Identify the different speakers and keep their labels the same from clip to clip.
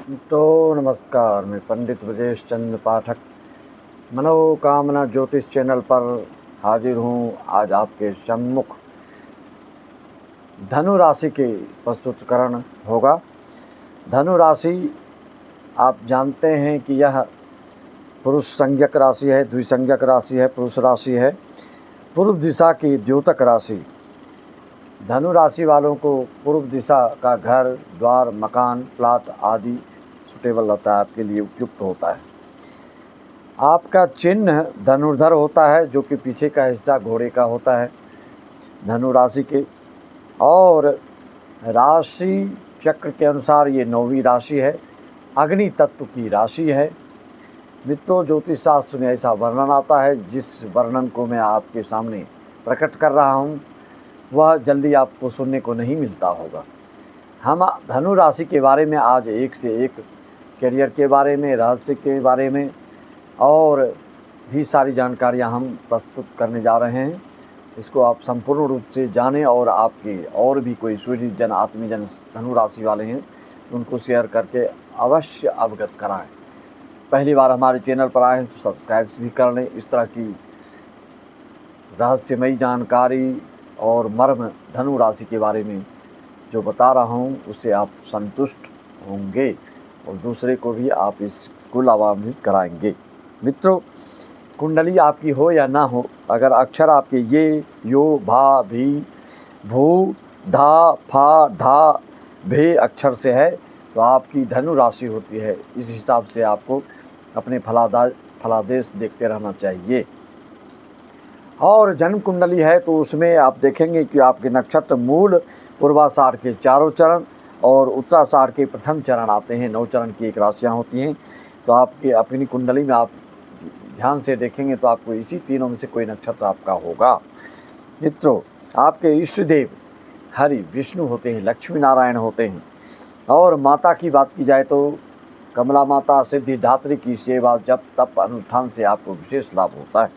Speaker 1: तो नमस्कार, मैं पंडित ब्रजेश चंद्र पाठक मनोकामना ज्योतिष चैनल पर हाजिर हूँ। आज आपके सम्मुख धनु राशि के प्रस्तुतिकरण होगा। धनु राशि आप जानते हैं कि यह पुरुष संज्ञक राशि है, द्विसंज्ञक राशि है, पुरुष राशि है, पूर्व दिशा की द्योतक राशि। धनु राशि वालों को पूर्व दिशा का घर द्वार मकान प्लाट आदि सुटेबल रहता है, आपके लिए उपयुक्त होता है। आपका चिन्ह धनुर्धर होता है, जो कि पीछे का हिस्सा घोड़े का होता है धनु राशि के। और राशि चक्र के अनुसार ये 9वीं राशि है, अग्नि तत्व की राशि है। मित्रों, ज्योतिष शास्त्र में ऐसा वर्णन आता है, जिस वर्णन को मैं आपके सामने प्रकट कर रहा हूँ वह जल्दी आपको सुनने को नहीं मिलता होगा। हम धनु राशि के बारे में आज एक से एक करियर के बारे में, रहस्य के बारे में और भी सारी जानकारियां हम प्रस्तुत करने जा रहे हैं। इसको आप संपूर्ण रूप से जानें और आपके और भी कोई सूर्यजन आत्मीजन धनु राशि वाले हैं उनको शेयर करके अवश्य अवगत कराएं। पहली बार हमारे चैनल पर आए हैं तो सब्सक्राइब भी कर लें। इस तरह की रहस्यमयी जानकारी और मर्म धनु राशि के बारे में जो बता रहा हूँ उससे आप संतुष्ट होंगे और दूसरे को भी आप इसको लाभान्वित कराएंगे। मित्रों, कुंडली आपकी हो या ना हो, अगर अक्षर आपके ये यो भा भी भू धा फा ढा भे अक्षर से है तो आपकी धनु राशि होती है। इस हिसाब से आपको अपने फलादेश देखते रहना चाहिए। और जन्म कुंडली है तो उसमें आप देखेंगे कि आपके नक्षत्र मूल पूर्वाषाढ़ के चारों चरण और उत्तराषाढ़ के प्रथम चरण आते हैं। 9 चरण की एक राशियाँ होती हैं। तो आपके अपनी कुंडली में आप ध्यान से देखेंगे तो आपको इसी तीनों में से कोई नक्षत्र आपका होगा। मित्रों, आपके इष्ट देव हरि विष्णु होते हैं, लक्ष्मी नारायण होते हैं। और माता की बात की जाए तो कमला माता सिद्धिदात्री की सेवा जप तप अनुष्ठान से आपको विशेष लाभ होता है।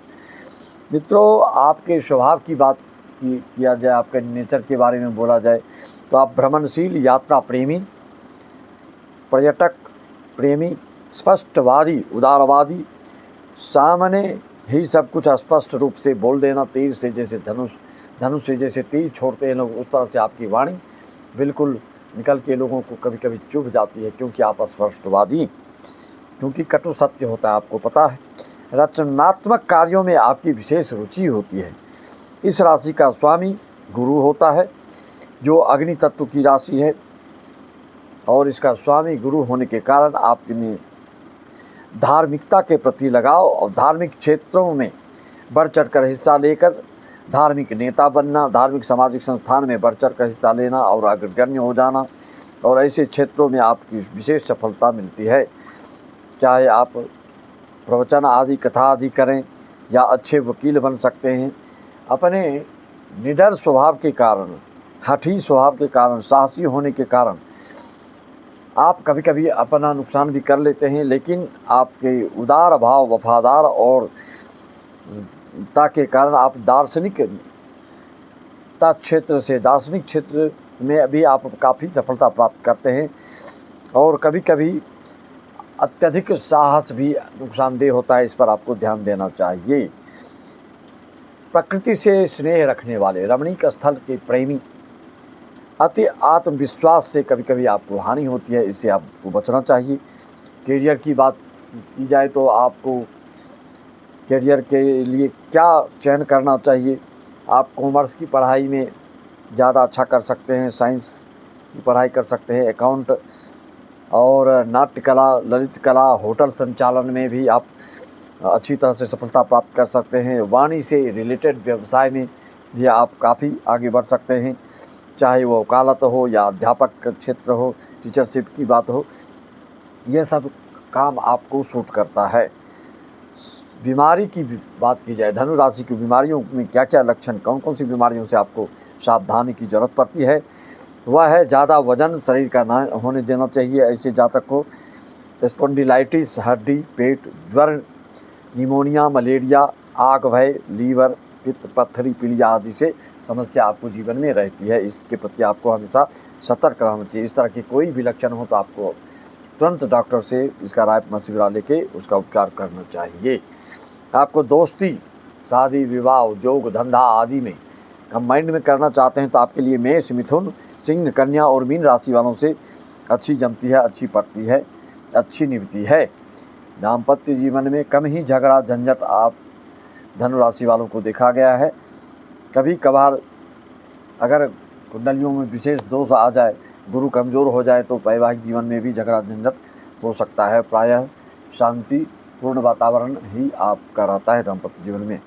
Speaker 1: मित्रों, आपके स्वभाव की बात किया जाए, आपके नेचर के बारे में बोला जाए तो आप भ्रमणशील, यात्रा प्रेमी, पर्यटक प्रेमी, स्पष्टवादी, उदारवादी, सामने ही सब कुछ स्पष्ट रूप से बोल देना। तीर से जैसे धनुष से जैसे तीर छोड़ते हैं लोग, उस तरह से आपकी वाणी बिल्कुल निकल के लोगों को कभी कभी चुभ जाती है, क्योंकि आप स्पष्टवादी, क्योंकि कटु सत्य होता है, आपको पता है। रचनात्मक कार्यों में आपकी विशेष रुचि होती है। इस राशि का स्वामी गुरु होता है, जो अग्नि तत्व की राशि है। और इसका स्वामी गुरु होने के कारण आप में धार्मिकता के प्रति लगाव और धार्मिक क्षेत्रों में बढ़ चढ़ कर हिस्सा लेकर धार्मिक नेता बनना, धार्मिक सामाजिक संस्थान में बढ़ चढ़ कर हिस्सा लेना और अग्रगण्य हो जाना, और ऐसे क्षेत्रों में आपकी विशेष सफलता मिलती है। चाहे आप प्रवचन आदि कथा आदि करें या अच्छे वकील बन सकते हैं। अपने निडर स्वभाव के कारण, हठी स्वभाव के कारण, साहसी होने के कारण आप कभी कभी अपना नुकसान भी कर लेते हैं, लेकिन आपके उदार भाव, वफादार और के कारण आप दार्शनिक क्षेत्र में भी आप काफ़ी सफलता प्राप्त करते हैं। और कभी कभी अत्यधिक साहस भी नुकसानदेह होता है, इस पर आपको ध्यान देना चाहिए। प्रकृति से स्नेह रखने वाले, रमणीक स्थल के प्रेमी, अति आत्मविश्वास से कभी कभी आपको हानि होती है, इससे आपको बचना चाहिए। करियर की बात की जाए तो आपको करियर के लिए क्या चयन करना चाहिए। आप कॉमर्स की पढ़ाई में ज़्यादा अच्छा कर सकते हैं, साइंस की पढ़ाई कर सकते हैं, अकाउंट और नाट्य कला, ललित कला, होटल संचालन में भी आप अच्छी तरह से सफलता प्राप्त कर सकते हैं। वाणी से रिलेटेड व्यवसाय में भी आप काफ़ी आगे बढ़ सकते हैं, चाहे वो वकालत हो या अध्यापक क्षेत्र हो, टीचरशिप की बात हो, ये सब काम आपको सूट करता है। बीमारी की बात की जाए, धनु राशि की बीमारियों में क्या क्या लक्षण, कौन कौन सी बीमारियों से आपको सावधानी की ज़रूरत पड़ती है, वह है ज़्यादा वजन शरीर का ना होने देना चाहिए ऐसे जातक को। स्पॉन्डिलाइटिस, हड्डी, पेट, ज्वर, निमोनिया, मलेरिया, आग भय, लीवर, पित्त, पत्थरी, पीलिया आदि से समस्या आपको जीवन में रहती है। इसके प्रति आपको हमेशा सतर्क रहना चाहिए। इस तरह के कोई भी लक्षण हो तो आपको तुरंत डॉक्टर से इसका राय मशविरा लेके उसका उपचार करना चाहिए। आपको दोस्ती, शादी, विवाह, उद्योग, धंधा आदि में कंबाइंड में करना चाहते हैं तो आपके लिए मेष, मिथुन, सिंह, कन्या और मीन राशि वालों से अच्छी जमती है, अच्छी पड़ती है, अच्छी निभती है। दाम्पत्य जीवन में कम ही झगड़ा झंझट आप धनु राशि वालों को देखा गया है। कभी कभार अगर कुंडलियों में विशेष दोष आ जाए, गुरु कमज़ोर हो जाए तो वैवाहिक जीवन में भी झगड़ा झंझट हो सकता है। प्रायः शांतिपूर्ण वातावरण ही आपका रहता है दाम्पत्य जीवन में।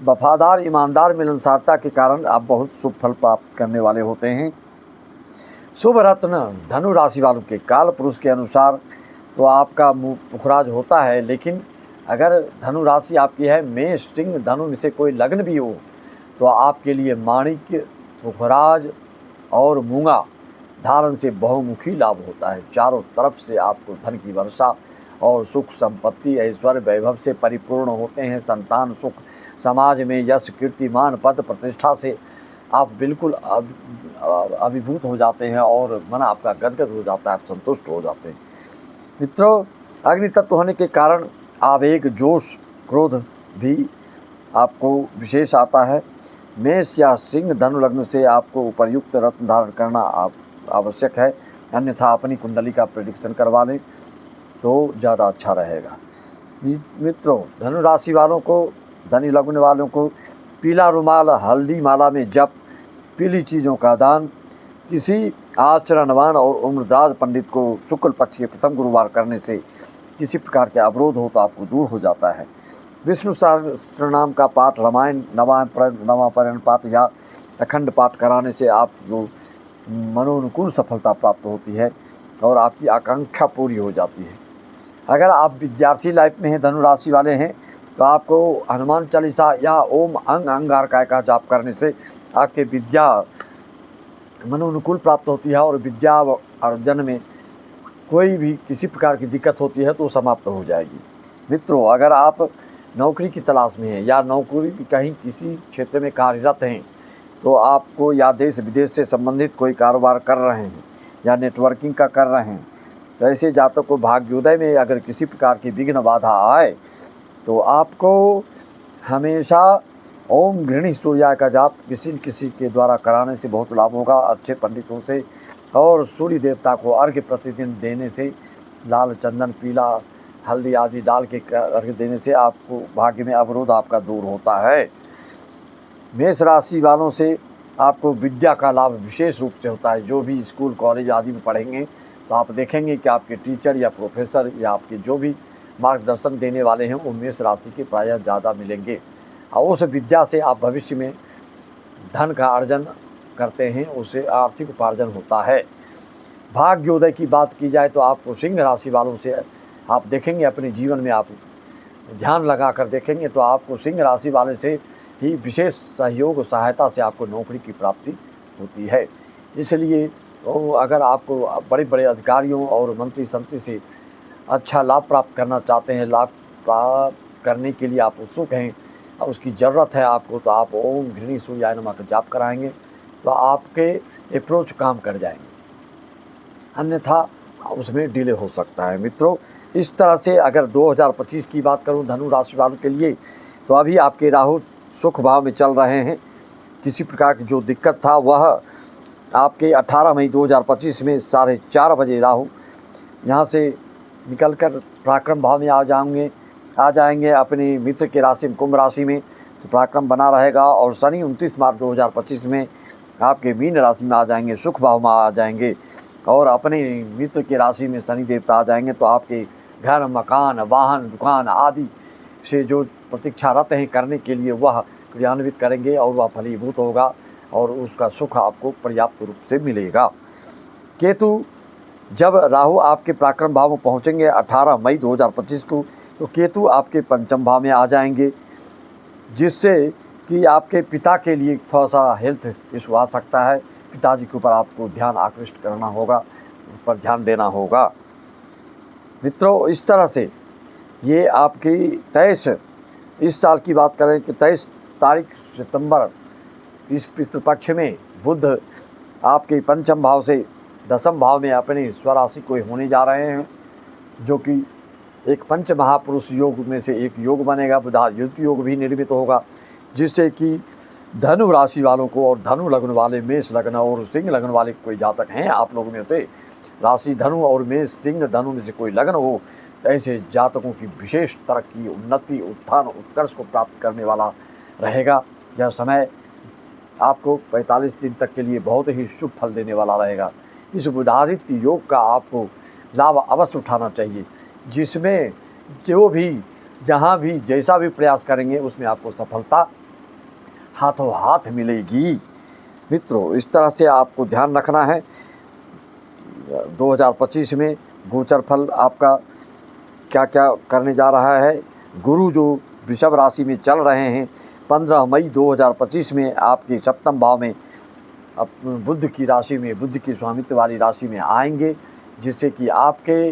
Speaker 1: वफादार, ईमानदार, मिलनसारता के कारण आप बहुत शुभ फल प्राप्त करने वाले होते हैं। शुभ रत्न धनु राशि वालों के काल पुरुष के अनुसार तो आपका मुँह पुखराज होता है, लेकिन अगर धनु राशि आपकी है मेष, सिंह, धनु में से कोई लग्न भी हो तो आपके लिए माणिक्य, पुखराज और मूंगा धारण से बहुमुखी लाभ होता है। चारों तरफ से आपको धन की वर्षा और सुख, संपत्ति, ऐश्वर्य, वैभव से परिपूर्ण होते हैं। संतान सुख, समाज में यश, कीर्ति, मान, पद, प्रतिष्ठा से आप बिल्कुल अभिभूत हो जाते हैं और मन आपका गदगद हो जाता है, आप संतुष्ट हो जाते हैं। मित्रों, अग्नि तत्व होने के कारण आवेग, जोश, क्रोध भी आपको विशेष आता है। मेष या सिंह धनु लग्न से आपको उपर्युक्त रत्न धारण करना आवश्यक है, अन्यथा अपनी कुंडली का प्रेडिक्शन करवा लें तो ज़्यादा अच्छा रहेगा। मित्रों, धनु राशि वालों को, धनु लग्न वालों को पीला रुमाल, हल्दी माला में जप, पीली चीज़ों का दान, किसी आचरणवान और उम्रदराज पंडित को शुक्ल पक्ष के प्रथम गुरुवार करने से किसी प्रकार के अवरोध हो तो आपको दूर हो जाता है। विष्णु सहस्त्र नाम का पाठ, रामायण नवापरण पाठ या अखंड पाठ कराने से आपको मनोनुकूल सफलता प्राप्त होती है और आपकी आकांक्षा पूरी हो जाती है। अगर आप विद्यार्थी लाइफ में हैं, धनु राशि वाले हैं, तो आपको हनुमान चालीसा या ओम अंग अंगारकाय का जाप करने से आपके विद्या मनोनुकूल प्राप्त होती है और विद्या अर्जन में कोई भी किसी प्रकार की दिक्कत होती है तो समाप्त हो जाएगी। मित्रों, अगर आप नौकरी की तलाश में हैं या नौकरी कहीं किसी क्षेत्र में कार्यरत हैं तो आपको या देश विदेश से संबंधित कोई कारोबार कर रहे हैं या नेटवर्किंग का कर रहे हैं तो ऐसे जातकों को भाग्योदय में अगर किसी प्रकार की विघ्न बाधा आए तो आपको हमेशा ओम गृहिणी सूर्या का जाप किसी के द्वारा कराने से बहुत लाभ होगा। अच्छे पंडितों से और सूर्य देवता को अर्घ्य प्रतिदिन देने से, लाल चंदन, पीला हल्दी आदि डाल के अर्घ्य देने से आपको भाग्य में अवरोध आपका दूर होता है। मेष राशि वालों से आपको विद्या का लाभ विशेष रूप से होता है। जो भी स्कूल कॉलेज आदि में पढ़ेंगे तो आप देखेंगे कि आपके टीचर या प्रोफेसर या आपके जो भी मार्गदर्शन देने वाले हैं वो मेष राशि के प्रायः ज़्यादा मिलेंगे और उस विद्या से आप भविष्य में धन का अर्जन करते हैं, उससे आर्थिक उपार्जन होता है। भाग्योदय की बात की जाए तो आपको सिंह राशि वालों से आप देखेंगे, अपने जीवन में आप ध्यान लगा कर देखेंगे तो आपको सिंह राशि वाले से ही विशेष सहयोग और सहायता से आपको नौकरी की प्राप्ति होती है। इसलिए अगर आपको बड़े बड़े अधिकारियों और मंत्री संतरी से अच्छा लाभ प्राप्त करना चाहते हैं, लाभ प्राप्त करने के लिए आप उत्सुक हैं और उसकी ज़रूरत है आपको, तो आप ओम गृहिणी सूर्याय नमः का जाप कराएंगे तो आपके अप्रोच काम कर जाएंगे, अन्यथा उसमें डिले हो सकता है। मित्रों, इस तरह से अगर 2025 की बात करूं धनु राशि वालों के लिए तो अभी आपके राहु सुख भाव में चल रहे हैं। किसी प्रकार की जो दिक्कत था वह आपके 18 मई 2025 में 4:30 बजे राहु यहाँ से निकलकर पराक्रम भाव में आ जाएंगे अपने मित्र के राशि में, कुंभ राशि में, तो पराक्रम बना रहेगा। और शनि 29 मार्च 2025 में आपके मीन राशि में आ जाएंगे, सुख भाव में आ जाएंगे और अपने मित्र की राशि में शनि देवता आ जाएंगे तो आपके घर, मकान, वाहन, दुकान आदि से जो प्रतीक्षारत हैं करने के लिए वह क्रियान्वित करेंगे और वह फलीभूत होगा और उसका सुख आपको पर्याप्त रूप से मिलेगा। केतु, जब राहु आपके पराक्रम भाव में पहुंचेंगे 18 मई 2025 को तो केतु आपके पंचम भाव में आ जाएंगे, जिससे कि आपके पिता के लिए थोड़ा सा हेल्थ इशू आ सकता है। पिताजी के ऊपर आपको ध्यान आकृष्ट करना होगा, उस पर ध्यान देना होगा। मित्रों, इस तरह से ये आपकी 23 इस साल की बात करें कि 23 तारीख सितंबर इस पितृपक्ष में बुध आपके पंचम भाव से 10वें भाव में अपने स्वराशि को होने जा रहे हैं, जो कि एक पंच महापुरुष योग में से एक योग बनेगा। बुधायुक्त योग भी निर्मित होगा, जिससे कि धनु राशि वालों को और धनु लग्न वाले, मेष लग्न और सिंह लग्न वाले कोई जातक हैं आप लोगों में से, राशि धनु और मेष सिंह धनु में से कोई लग्न हो, ऐसे जातकों की विशेष तरक्की, उन्नति, उत्थान, उत्कर्ष को प्राप्त करने वाला रहेगा। यह समय आपको 45 दिन तक के लिए बहुत ही शुभ फल देने वाला रहेगा। इस बुधादित्य योग का आपको लाभ अवश्य उठाना चाहिए, जिसमें जो भी, जहाँ भी, जैसा भी प्रयास करेंगे उसमें आपको सफलता हाथों हाथ मिलेगी। मित्रों, इस तरह से आपको ध्यान रखना है। 2025 में गोचर फल आपका क्या क्या करने जा रहा है। गुरु जो वृषभ राशि में चल रहे हैं, 15 मई 2025 में आपके 7वें भाव में बुध की राशि में, बुध की स्वामित्व वाली राशि में आएंगे, जिससे कि आपके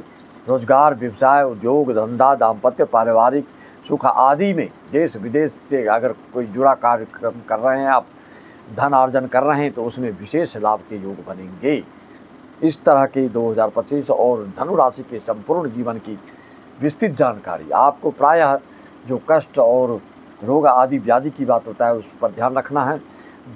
Speaker 1: रोजगार, व्यवसाय, उद्योग, धंधा, दाम्पत्य, पारिवारिक सुख आदि में, देश विदेश से अगर कोई जुड़ा कार्यक्रम कर रहे हैं, आप धन अर्जन कर रहे हैं, तो उसमें विशेष लाभ के योग बनेंगे। इस तरह के 2025 और धनु राशि के संपूर्ण जीवन की विस्तृत जानकारी आपको, प्रायः जो कष्ट और रोग आदि व्याधि की बात होता है उस पर ध्यान रखना है।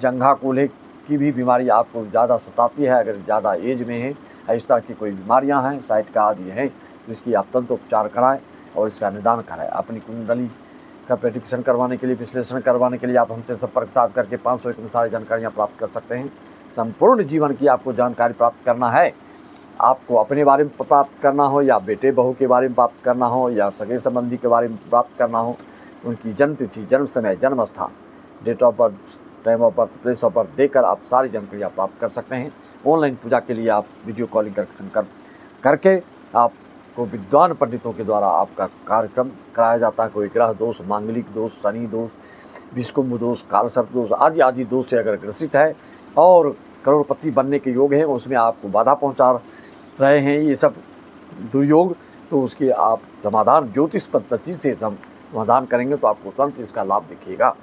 Speaker 1: जंघा कोल्हे की भी बीमारी आपको ज़्यादा सताती है, अगर ज़्यादा एज में है, इस तरह की कोई बीमारियां हैं, साइटिका आदि हैं, तो इसकी आप तुरंत उपचार कराएं और इसका निदान कराएं। अपनी कुंडली का प्रेडिक्शन करवाने के लिए, विश्लेषण करवाने के लिए आप हमसे संपर्क साध करके 501 में सारी जानकारियाँ प्राप्त कर सकते हैं। संपूर्ण जीवन की आपको जानकारी प्राप्त करना है, आपको अपने बारे में प्राप्त करना हो, या बेटे बहू के बारे में प्राप्त करना हो, या सगे संबंधी के बारे में प्राप्त करना हो, उनकी जन्म तिथि, जन्म समय, जन्म स्थान, date of birth, time of birth, place of birth देकर आप सारी जानकारियाँ प्राप्त कर सकते हैं। ऑनलाइन पूजा के लिए आप वीडियो कॉलिंग करके आपको विद्वान पंडितों के द्वारा आपका कार्यक्रम कराया जाता है। कोई ग्रह दोष, मांगलिक दोष, शनि दोष, विषकुंभ दोष, कालसर्प दोष आदि आदि दोष से अगर ग्रसित है और करोड़पति बनने के योग हैं, उसमें आपको बाधा पहुंचा रहे हैं ये सब दुर्योग, तो उसके आप समाधान ज्योतिष पद्धति से समाधान करेंगे तो आपको तुरंत इसका लाभ दिखेगा।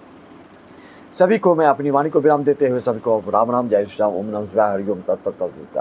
Speaker 1: सभी को मैं अपनी वाणी को विराम देते हुए सभी को राम राम, जय श्री राम, ओम नमः शिवाय, हरि ओम तत्सत।